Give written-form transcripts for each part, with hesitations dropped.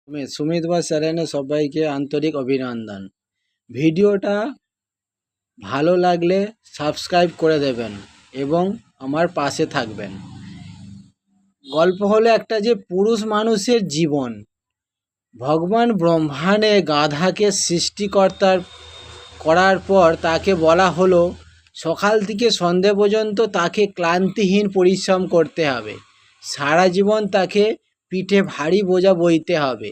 সুমিত বা চ্যানেলে সবাইকে আন্তরিক অভিনন্দন। ভিডিওটা ভালো লাগলে সাবস্ক্রাইব করে দেবেন এবং আমার পাশে থাকবেন। গল্প হলো একটা যে পুরুষ মানুষের জীবন। ভগবান ব্রহ্মাণ্ডে গাধাকে সৃষ্টিকর্তার করার পর তাকে বলা হলো সকাল থেকে সন্ধে পর্যন্ত তাকে ক্লান্তিহীন পরিশ্রম করতে হবে। সারা জীবন তাকে পিঠে ভারী বোঝা বইতে হবে।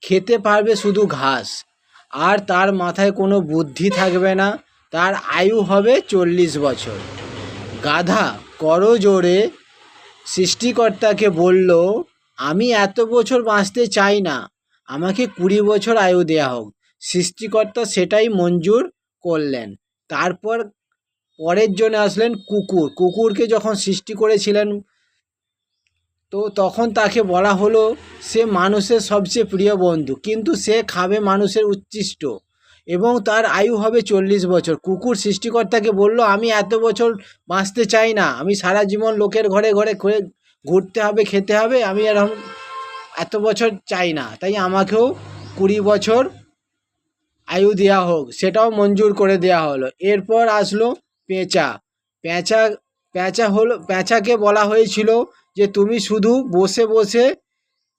খেতে পারবে শুধু ঘাস, আর তার মাথায় কোনো বুদ্ধি থাকবে না। তার আয়ু হবে 40 বছর। গাধা করজোড়ে সৃষ্টিকর্তাকে বলল, আমি এত বছর বাঁচতে চাই না, আমাকে 20 বছর আয়ু দেয়া হোক। সৃষ্টিকর্তা সেটাই মঞ্জুর করলেন। তারপর পরের জন্য আসলেন কুকুর। কুকুরকে যখন সৃষ্টি করেছিলেন তো তখন তাকে বলা হলো সে মানুষের সবচেয়ে প্রিয় বন্ধু, কিন্তু সে খাবে মানুষের উচ্ছিষ্ট এবং তার আয়ু হবে 40 বছর। কুকুর সৃষ্টিকর্তাকে বলল, আমি এত বছর বাঁচতে চাই না, আমি সারা জীবন লোকের ঘরে ঘরে ঘুরতে হবে, খেতে হবে, আমি এরকম এত বছর চাই না, তাই আমাকেও 20 বছর আয়ু দেওয়া হোক। সেটাও মঞ্জুর করে দেওয়া হলো। এরপর আসলো পেঁচা। পেঁচা পেঁচাকে বলা হয়েছিল যে তুমি শুধু বসে বসে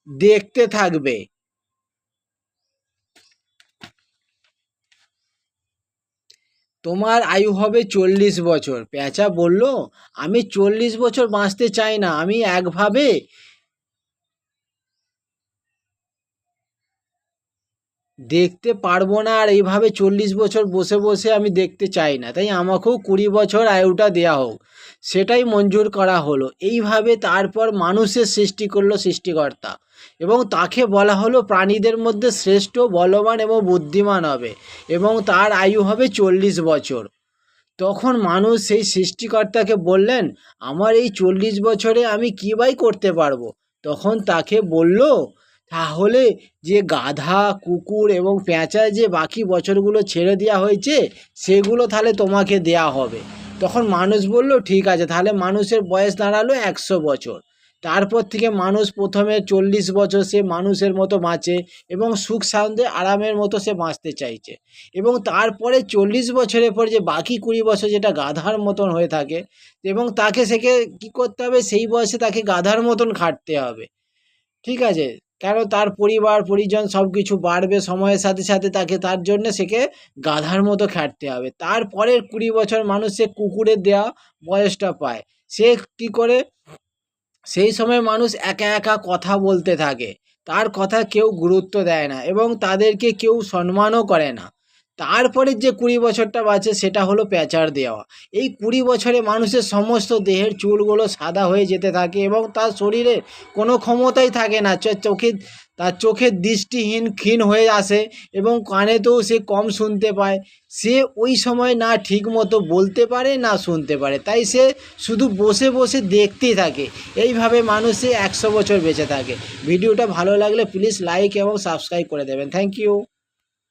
দেখতে থাকবে, তোমার আয়ু হবে 40 বছর। পেঁচা বলল, আমি 40 বছর বাঁচতে চাই না, আমি একভাবে দেখতে পারবো না, আর এইভাবে 40 বছর বসে বসে আমি দেখতে চাই না, তাই আমাকেও 20 বছর আয়ুটা দেয়া হোক। সেটাই মঞ্জুর করা হলো। এইভাবে তারপর মানুষের সৃষ্টি করলো সৃষ্টিকর্তা এবং তাকে বলা হলো প্রাণীদের মধ্যে শ্রেষ্ঠ, বলবান এবং বুদ্ধিমান হবে এবং তার আয়ু হবে 40 বছর। তখন মানুষ সেই সৃষ্টিকর্তাকে বললেন, আমার এই 40 বছরে আমি কী বাই করতে পারবো? তখন তাকে বলল, তাহলে যে গাধা, কুকুর এবং পেঁচা যে বাকি বছরগুলো ছেড়ে দেওয়া হয়েছে সেগুলো তাহলে তোমাকে দেয়া হবে। তখন মানুষ বলল, ঠিক আছে। তাহলে মানুষের বয়স দাঁড়ালো 100 বছর। তারপর থেকে মানুষ প্রথমে 40 বছর সে মানুষের মতো বাঁচে এবং সুখ শান্তি আরামের মতো সে বাঁচতে চাইছে। এবং তারপরে 40 বছরের পর যে বাকি 20 বছর যেটা গাধার মতন হয়ে থাকে এবং তাকে সেকে কী করতে হবে, সেই বয়সে তাকে গাধার মতন খাটতে হবে। ঠিক আছে? কেন, তার পরিবার পরিজন সব কিছু বাড়বে সময়ের সাথে সাথে, তাকে তার জন্য সেকে গাধার মতো খাটতে হবে। তারপরের 20 বছর মানুষ সে কুকুরের দেওয়া বয়সটা পায়। সে কী করে, সেই সময় মানুষ একা একা কথা বলতে থাকে, তার কথা কেউ গুরুত্ব দেয় না এবং তাদেরকে কেউ সম্মানও করে না। তারপরে যে 20 বছরটা বাঁচে সেটা হলো পেঁচার দেওয়া। এই 20 বছরে মানুষের সমস্ত দেহের চুলগুলো সাদা হয়ে যেতে থাকে এবং তার শরীরে কোনো ক্ষমতাই থাকে না। তার চোখের দৃষ্টিহীন ক্ষীণ হয়ে আসে এবং কানেতেও সে কম শুনতে পায়। সে ওই সময় না ঠিক মতো বলতে পারে না শুনতে পারে, তাই সে শুধু বসে বসে দেখতেই থাকে। এইভাবে মানুষে 100 বছর বেঁচে থাকে। ভিডিওটা ভালো লাগলে প্লিজ লাইক এবং সাবস্ক্রাইব করে দেবেন। Thank you.